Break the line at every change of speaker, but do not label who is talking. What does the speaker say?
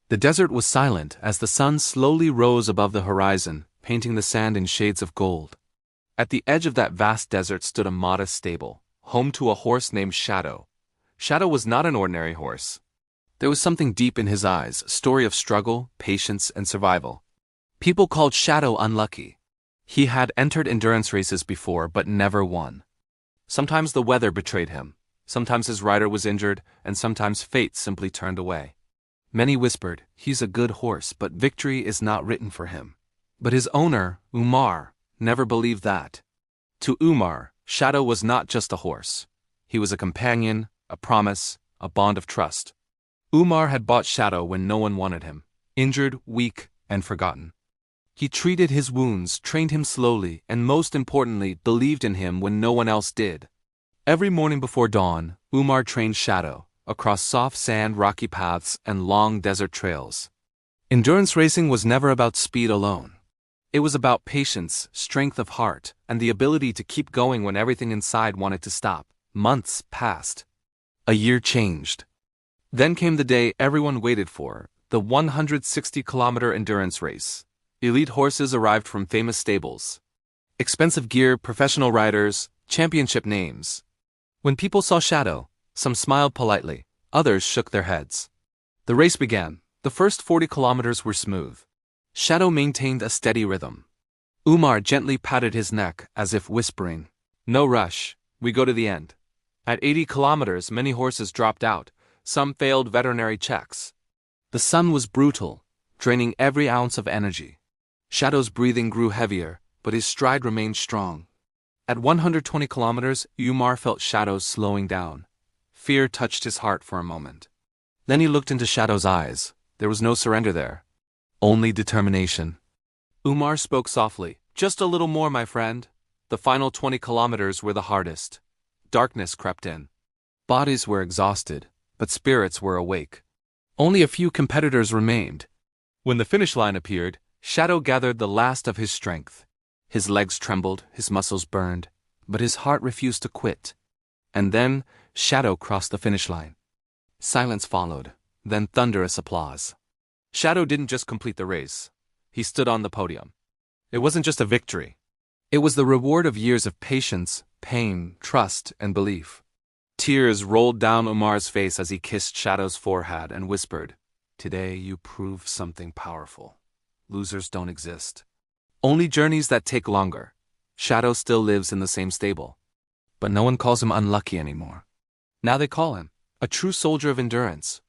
The desert was silent as the sun slowly rose above the horizon, painting the sand in shades of gold. At the edge of that vast desert stood a modest stable, home to a horse named Shadow. Shadow was not an ordinary horse. There was something deep in his eyes, a story of struggle, patience, and survival. People called Shadow unlucky. He had entered endurance races before but never won. Sometimes the weather betrayed him, sometimes his rider was injured, and sometimes fate simply turned away. Many whispered, "He's a good horse, but victory is not written for him." But his owner, Umar, never believed that. To Umar, Shadow was not just a horse. He was a companion, a promise, a bond of trust. Umar had bought Shadow when no one wanted him, injured, weak, and forgotten. He treated his wounds, trained him slowly, and most importantly, believed in him when no one else did. Every morning before dawn, Umar trained Shadow, across soft sand, rocky paths, and long desert trails. Endurance racing was never about speed alone. It was about patience, strength of heart, and the ability to keep going when everything inside wanted to stop. Months passed. A year changed. Then came the day everyone waited for, the 160-kilometer endurance race. Elite horses arrived from famous stables. Expensive gear, professional riders, championship names. When people saw Shadow, some smiled politely, others shook their heads. The race began. The first 40 kilometers were smooth. Shadow maintained a steady rhythm. Umar gently patted his neck as if whispering, "No rush, we go to the end." At 80 kilometers, many horses dropped out. Some failed veterinary checks. The sun was brutal, draining every ounce of energy. Shadow's breathing grew heavier, but his stride remained strong. At 120 kilometers, Umar felt Shadow slowing down. Fear touched his heart for a moment. Then he looked into Shadow's eyes. There was no surrender there. Only determination. Umar spoke softly. "Just a little more, my friend." The final 20 kilometers were the hardest. Darkness crept in. Bodies were exhausted, but spirits were awake. Only a few competitors remained. When the finish line appeared, Shadow gathered the last of his strength. His legs trembled, his muscles burned, but his heart refused to quit. And then, Shadow crossed the finish line. Silence followed, then thunderous applause. Shadow didn't just complete the race. He stood on the podium. It wasn't just a victory. It was the reward of years of patience, pain, trust, and belief. Tears rolled down Umar's face as he kissed Shadow's forehead and whispered, "Today you proved something powerful. Losers don't exist. Only journeys that take longer." Shadow still lives in the same stable. But no one calls him unlucky anymore. Now they call him a true soldier of endurance,